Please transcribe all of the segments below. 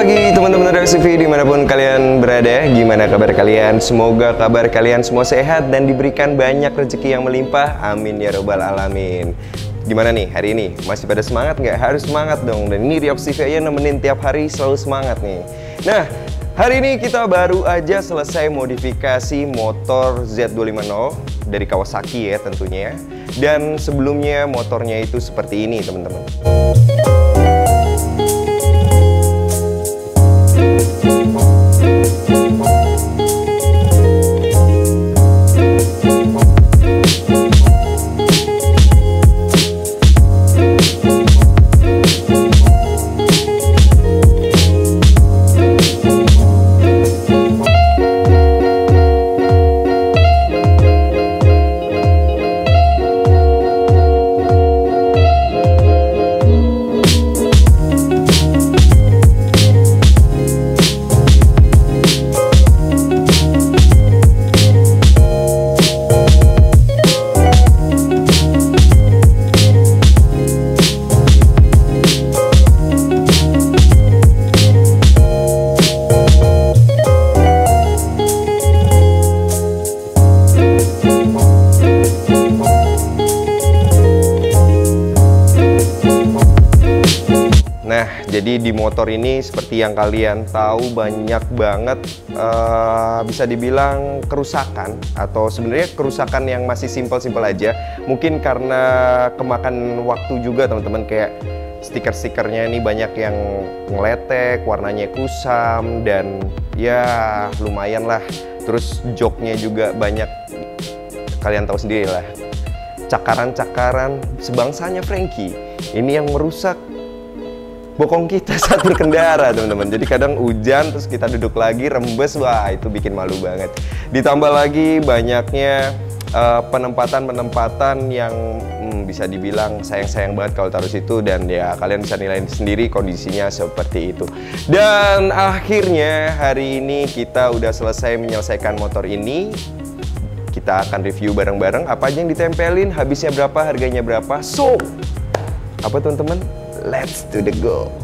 pagi teman-teman RXCV dimanapun kalian berada. Gimana kabar kalian? Semoga kabar kalian semua sehat dan diberikan banyak rezeki yang melimpah. Amin ya robbal alamin. Gimana nih hari ini? Masih pada semangat nggak? Harus semangat dong. Dan ini RXCV aja nemenin tiap hari selalu semangat nih. Nah, hari ini kita baru aja selesai modifikasi motor Z250 dari Kawasaki ya tentunya. Dan sebelumnya motornya itu seperti ini teman-teman. Jadi di motor ini seperti yang kalian tahu banyak banget bisa dibilang kerusakan, atau sebenarnya kerusakan yang masih simpel-simpel aja. Mungkin karena kemakan waktu juga teman-teman, kayak stiker-stikernya ini banyak yang ngeletek, warnanya kusam, dan ya lumayan lah. Terus joknya juga banyak, kalian tahu sendiri lah, cakaran-cakaran sebangsanya Frankie. Ini yang merusak bokong kita saat berkendara teman-teman. Jadi kadang hujan terus kita duduk lagi rembes, wah itu bikin malu banget. Ditambah lagi banyaknya penempatan-penempatan yang bisa dibilang sayang-sayang banget kalau taruh situ, dan ya kalian bisa nilai sendiri kondisinya seperti itu. Dan akhirnya hari ini kita udah selesai menyelesaikan motor ini. Kita akan review bareng-bareng apa aja yang ditempelin, habisnya berapa, harganya berapa. So, apa teman-teman? Let's do the go.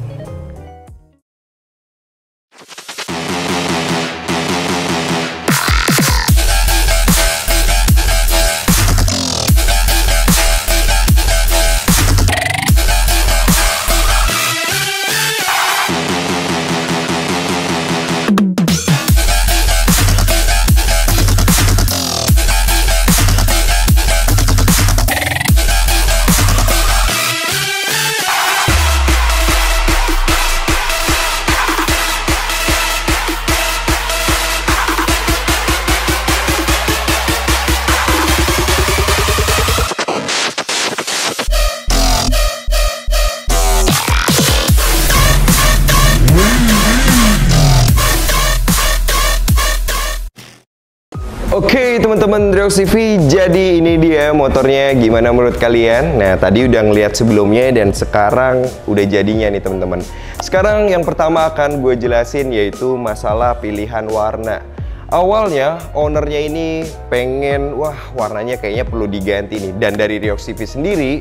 Oke teman-teman RXCV, jadi ini dia motornya. Gimana menurut kalian? Nah tadi udah ngeliat sebelumnya dan sekarang udah jadinya nih teman-teman. Sekarang yang pertama akan gue jelasin yaitu masalah pilihan warna. Awalnya ownernya ini pengen, wah warnanya kayaknya perlu diganti nih. Dan dari RXCV sendiri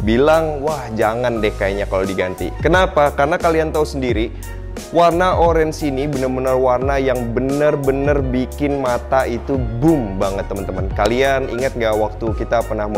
bilang, wah jangan deh kayaknya kalau diganti. Kenapa? Karena kalian tahu sendiri, warna orange ini bener-bener warna yang bener-bener bikin mata itu boom banget teman-teman. Kalian ingat nggak waktu kita pernah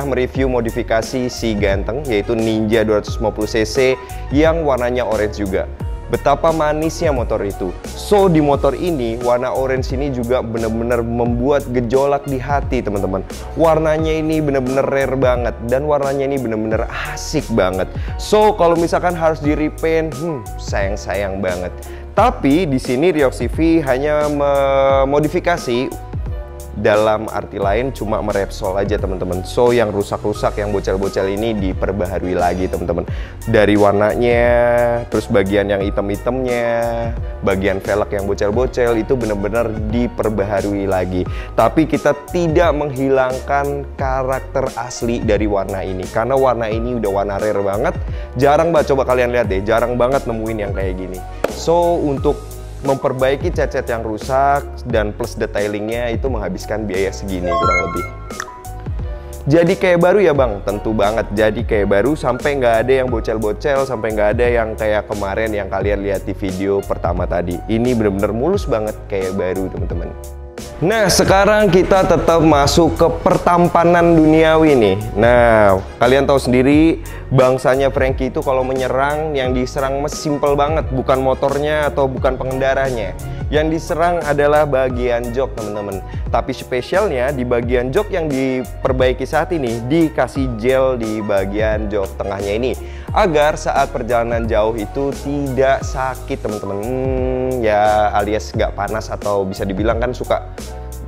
mereview modifikasi si ganteng yaitu Ninja 250cc yang warnanya orange juga? Betapa manisnya motor itu. So di motor ini warna orange ini juga bener-bener membuat gejolak di hati teman-teman. Warnanya ini bener-bener rare banget dan warnanya ini bener-bener asik banget. So kalau misalkan harus di repaint, sayang-sayang banget. Tapi di sini RXCV hanya memodifikasi, dalam arti lain cuma merepsol aja teman-teman. So yang rusak-rusak, yang bocel-bocel ini diperbaharui lagi teman-teman. Dari warnanya, terus bagian yang hitam-hitamnya, bagian velg yang bocel-bocel itu benar-benar diperbaharui lagi. Tapi kita tidak menghilangkan karakter asli dari warna ini, karena warna ini udah warna rare banget. Jarang banget, coba kalian lihat deh, jarang banget nemuin yang kayak gini. So untuk memperbaiki cat-cat yang rusak dan plus detailingnya itu menghabiskan biaya segini kurang lebih. Jadi kayak baru ya bang? Tentu banget jadi kayak baru, sampai nggak ada yang bocel-bocel, sampai nggak ada yang kayak kemarin yang kalian lihat di video pertama tadi. Ini bener-bener mulus banget kayak baru teman-teman. Nah sekarang kita tetap masuk ke pertampanan duniawi nih. Nah kalian tahu sendiri bangsanya Franky itu kalau menyerang yang diserang simple banget, bukan motornya atau bukan pengendaranya. Yang diserang adalah bagian jok teman-teman. Tapi spesialnya di bagian jok yang diperbaiki saat ini dikasih gel di bagian jok tengahnya ini, agar saat perjalanan jauh itu tidak sakit teman-teman. Ya alias nggak panas, atau bisa dibilang kan suka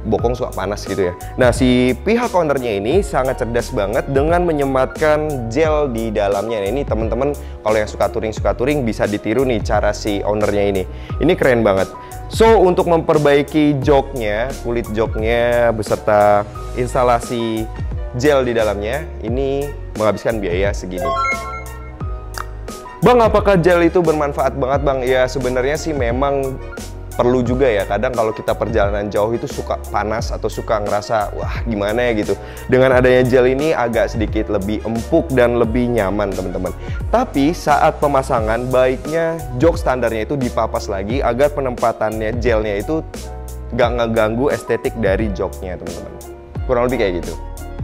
bokong suka panas gitu ya. Nah si pihak ownernya ini sangat cerdas banget dengan menyematkan gel di dalamnya. Nah, ini teman-teman kalau yang suka touring bisa ditiru nih cara si ownernya ini. Ini keren banget. So untuk memperbaiki joknya, kulit joknya beserta instalasi gel di dalamnya, ini menghabiskan biaya segini. Bang, apakah gel itu bermanfaat banget bang? Ya sebenarnya sih memang perlu juga ya. Kadang kalau kita perjalanan jauh itu suka panas atau suka ngerasa wah gimana ya gitu. Dengan adanya gel ini agak sedikit lebih empuk dan lebih nyaman teman-teman. Tapi saat pemasangan baiknya jok standarnya itu dipapas lagi agar penempatannya gelnya itu gak ngeganggu estetik dari joknya teman-teman. Kurang lebih kayak gitu.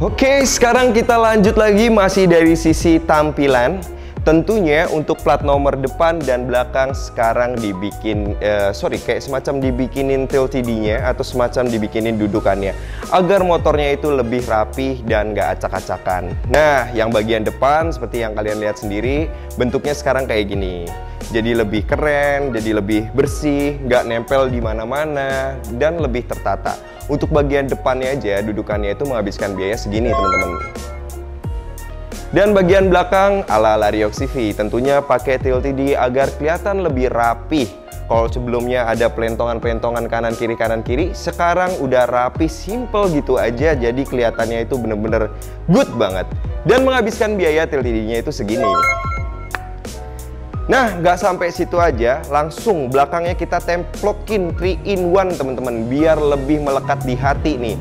Oke, sekarang kita lanjut lagi masih dari sisi tampilan. Tentunya untuk plat nomor depan dan belakang sekarang dibikin kayak semacam dibikinin TLTD-nya atau semacam dibikinin dudukannya agar motornya itu lebih rapih dan gak acak-acakan. Nah, yang bagian depan seperti yang kalian lihat sendiri bentuknya sekarang kayak gini. Jadi lebih keren, jadi lebih bersih, gak nempel di mana-mana dan lebih tertata. Untuk bagian depannya aja dudukannya itu menghabiskan biaya segini teman-teman. Dan bagian belakang ala-ala Ryox CV, tentunya pakai TLTD agar kelihatan lebih rapih. Kalau sebelumnya ada pelentongan-pelentongan kanan kiri, sekarang udah rapih, simple gitu aja. Jadi kelihatannya itu bener-bener good banget. Dan menghabiskan biaya TLTD-nya itu segini. Nah, nggak sampai situ aja, langsung belakangnya kita templokin 3-in-1 teman-teman, biar lebih melekat di hati nih.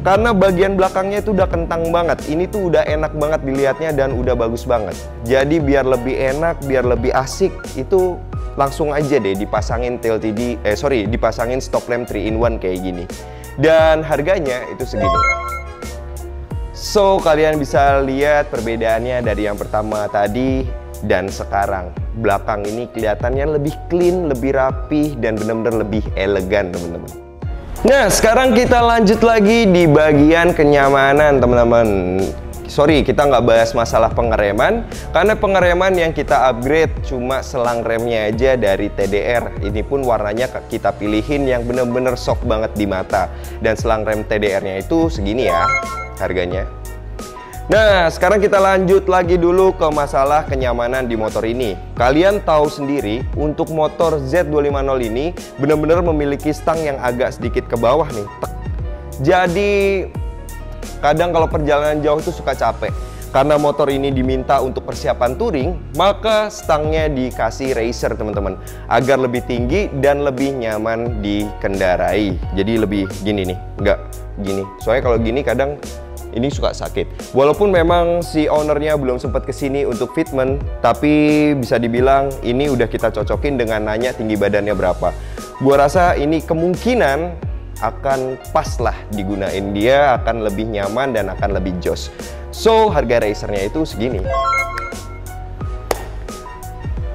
Karena bagian belakangnya itu udah kentang banget. Ini tuh udah enak banget dilihatnya dan udah bagus banget. Jadi biar lebih enak, biar lebih asik, itu langsung aja deh dipasangin dipasangin stop lamp 3-in-1 kayak gini. Dan harganya itu segini. So kalian bisa lihat perbedaannya dari yang pertama tadi dan sekarang. Belakang ini kelihatannya lebih clean, lebih rapih, dan benar-benar lebih elegan teman-teman. Nah, sekarang kita lanjut lagi di bagian kenyamanan, teman-teman. Sorry, kita nggak bahas masalah pengereman, karena pengereman yang kita upgrade cuma selang remnya aja dari TDR. Ini pun warnanya kita pilihin yang bener-bener soft banget di mata. Dan selang rem TDR-nya itu segini ya harganya. Nah, sekarang kita lanjut lagi dulu ke masalah kenyamanan di motor ini. Kalian tahu sendiri, untuk motor Z250 ini benar-benar memiliki stang yang agak sedikit ke bawah nih. Jadi, kadang kalau perjalanan jauh itu suka capek. Karena motor ini diminta untuk persiapan touring, maka stangnya dikasih racer teman-teman, agar lebih tinggi dan lebih nyaman dikendarai. Jadi lebih gini nih, nggak gini. Soalnya kalau gini kadang ini suka sakit. Walaupun memang si ownernya belum sempat kesini untuk fitment, tapi bisa dibilang ini udah kita cocokin dengan nanya tinggi badannya berapa. Gua rasa ini kemungkinan akan pas lah digunain, dia akan lebih nyaman dan akan lebih jos. So harga racernya itu segini.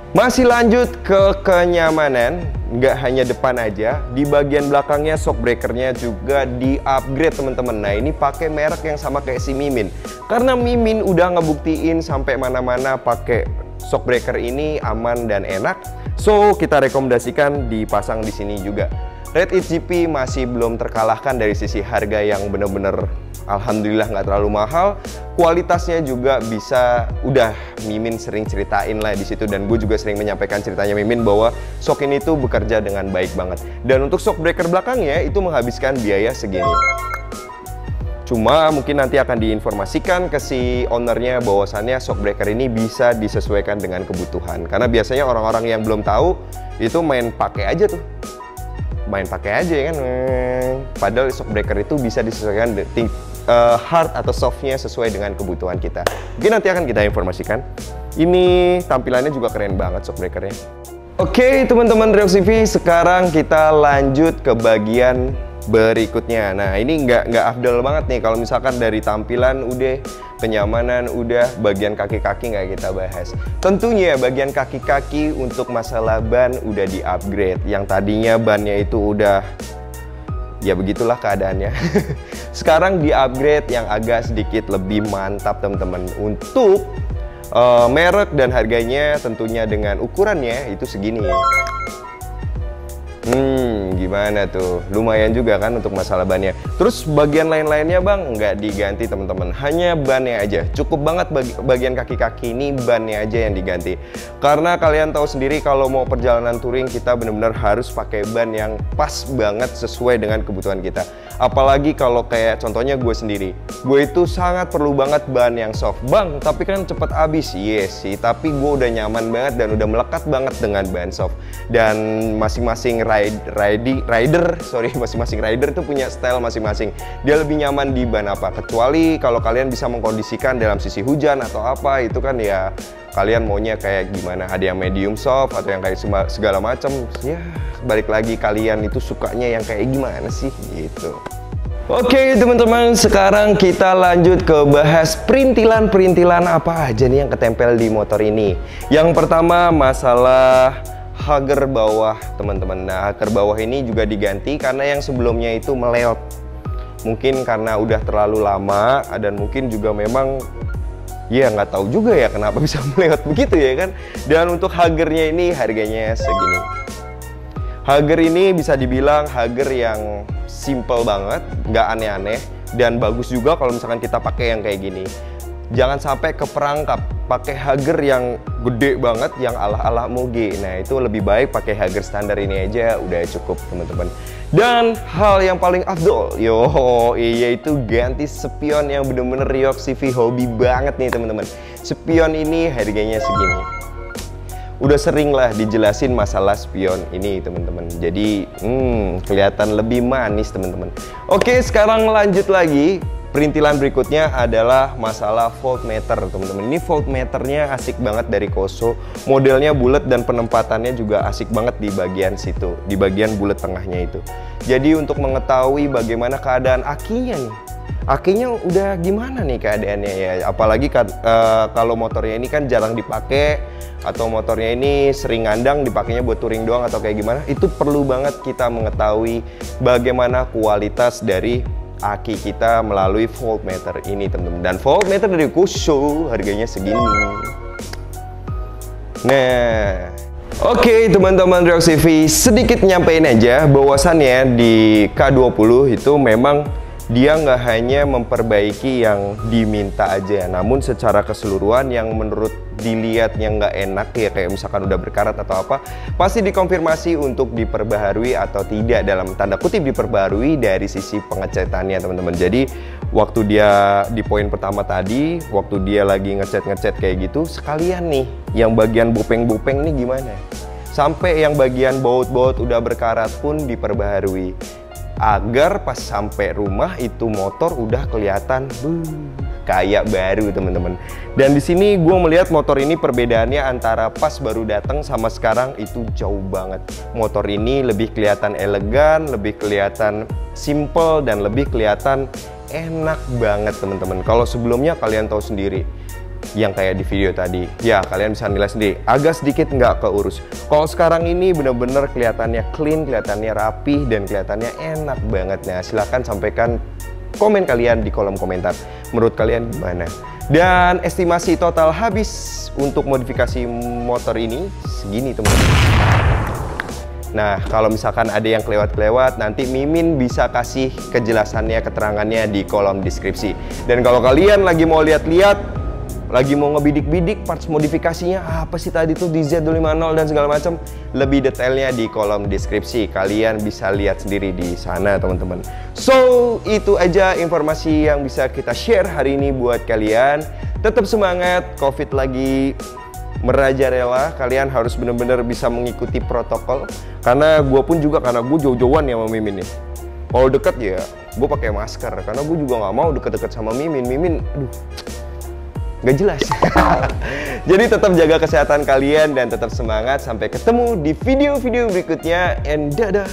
Masih lanjut ke kenyamanan, nggak hanya depan aja, di bagian belakangnya shock breakernya juga di-upgrade teman-teman. Nah ini pakai merek yang sama kayak si Mimin, karena Mimin udah ngebuktiin sampai mana-mana pakai shock breaker ini aman dan enak. So kita rekomendasikan dipasang di sini juga. Red It GP masih belum terkalahkan dari sisi harga yang bener-bener alhamdulillah nggak terlalu mahal. Kualitasnya juga bisa, udah Mimin sering ceritain lah di situ, dan gue juga sering menyampaikan ceritanya Mimin bahwa shock ini tuh bekerja dengan baik banget. Dan untuk shock breaker belakangnya itu menghabiskan biaya segini. Cuma mungkin nanti akan diinformasikan ke si ownernya bahwasannya shock breaker ini bisa disesuaikan dengan kebutuhan. Karena biasanya orang-orang yang belum tahu itu main pakai aja tuh. main pakai aja ya kan. Padahal shock breaker itu bisa disesuaikan hard atau softnya sesuai dengan kebutuhan kita. Mungkin nanti akan kita informasikan. Ini tampilannya juga keren banget shock breakernya. Oke teman-teman Riox TV, sekarang kita lanjut ke bagian berikutnya. Nah ini nggak afdol banget nih kalau misalkan dari tampilan udah, kenyamanan udah, bagian kaki-kaki nggak kita bahas. Tentunya bagian kaki-kaki untuk masalah ban udah di upgrade. Yang tadinya bannya itu udah, ya begitulah keadaannya. Sekarang di upgrade yang agak sedikit lebih mantap teman-teman. Untuk merek dan harganya tentunya dengan ukurannya itu segini. Gimana tuh? Lumayan juga kan untuk masalah bannya. Terus bagian lain-lainnya bang nggak diganti teman-teman, hanya bannya aja. Cukup banget bagian kaki-kaki ini bannya aja yang diganti. Karena kalian tahu sendiri kalau mau perjalanan touring kita benar-benar harus pakai ban yang pas banget sesuai dengan kebutuhan kita. Apalagi kalau kayak contohnya gue sendiri, gue itu sangat perlu banget ban yang soft. Bang, tapi kan cepet habis. Yes sih, tapi gue udah nyaman banget dan udah melekat banget dengan ban soft. Dan masing-masing masing-masing rider tuh punya style masing-masing. Dia lebih nyaman di ban apa. Kecuali kalau kalian bisa mengkondisikan dalam sisi hujan atau apa, itu kan ya kalian maunya kayak gimana. Ada yang medium soft atau yang kayak segala macam. Ya balik lagi kalian itu sukanya yang kayak gimana sih gitu. Oke teman-teman, sekarang kita lanjut ke bahas perintilan-perintilan apa aja nih yang ketempel di motor ini. Yang pertama masalah hager bawah teman-teman. Nah hager bawah ini juga diganti karena yang sebelumnya itu meleot. Mungkin karena udah terlalu lama dan mungkin juga memang ya nggak tahu juga ya kenapa bisa meleot begitu ya kan. Dan untuk hagernya ini harganya segini. Hager ini bisa dibilang hager yang simple banget, nggak aneh-aneh, dan bagus juga kalau misalkan kita pakai yang kayak gini. Jangan sampai keperangkap pakai hager yang gede banget, yang ala-ala moge. Nah itu lebih baik pakai hager standar ini aja, udah cukup teman-teman. Dan hal yang paling afdol, yaitu ganti spion yang bener-bener Riox TV hobi banget nih teman-teman. Spion ini harganya segini. Udah sering lah dijelasin masalah spion ini teman-teman. Jadi kelihatan lebih manis teman-teman. Oke sekarang lanjut lagi. Perintilan berikutnya adalah masalah voltmeter teman-teman. Ini voltmeternya asik banget dari Koso. Modelnya bulat dan penempatannya juga asik banget di bagian situ, di bagian bulat tengahnya itu. Jadi untuk mengetahui bagaimana keadaan akinya nih, akinya udah gimana nih keadaannya ya. Apalagi kalau motornya ini kan jarang dipakai, atau motornya ini sering ngandang dipakainya buat touring doang atau kayak gimana, itu perlu banget kita mengetahui bagaimana kualitas dari aki kita melalui voltmeter ini teman-teman. Dan voltmeter dari Koso harganya segini. Nah oke teman-teman Riox TV, sedikit nyampein aja bahwasannya di K20 itu memang dia nggak hanya memperbaiki yang diminta aja, namun secara keseluruhan yang menurut dilihatnya nggak enak ya, kayak misalkan udah berkarat atau apa, pasti dikonfirmasi untuk diperbaharui atau tidak, dalam tanda kutip diperbaharui dari sisi pengecatannya teman-teman. Jadi waktu dia di poin pertama tadi, waktu dia lagi ngecat kayak gitu, sekalian nih yang bagian bopeng-bopeng nih gimana, sampai yang bagian baut-baut udah berkarat pun diperbaharui, agar pas sampai rumah itu motor udah kelihatan kayak baru teman-teman. Dan di sini gue melihat motor ini perbedaannya antara pas baru datang sama sekarang itu jauh banget. Motor ini lebih kelihatan elegan, lebih kelihatan simple, dan lebih kelihatan enak banget teman-teman. Kalau sebelumnya kalian tahu sendiri, yang kayak di video tadi, ya kalian bisa nilai sendiri, agak sedikit nggak keurus. Kalau sekarang ini bener-bener kelihatannya clean, kelihatannya rapih, dan kelihatannya enak banget. Nah silahkan sampaikan komen kalian di kolom komentar, menurut kalian gimana. Dan estimasi total habis untuk modifikasi motor ini segini teman-teman. Nah kalau misalkan ada yang kelewat-kelewat, nanti Mimin bisa kasih kejelasannya, keterangannya di kolom deskripsi. Dan kalau kalian lagi mau lihat-lihat, lagi mau ngebidik-bidik parts modifikasinya apa sih tadi tuh di Z250 dan segala macam, lebih detailnya di kolom deskripsi. Kalian bisa lihat sendiri di sana teman-teman. So itu aja informasi yang bisa kita share hari ini buat kalian. Tetap semangat, COVID lagi merajalela, kalian harus bener-bener bisa mengikuti protokol. Karena gue pun juga, karena gue jauh-jauhan ya sama Mimin nih. Kalau deket ya gue pakai masker, karena gue juga nggak mau deket-deket sama Mimin. Mimin, aduh, nggak jelas. Jadi tetap jaga kesehatan kalian dan tetap semangat. Sampai ketemu di video-video berikutnya, and dadah.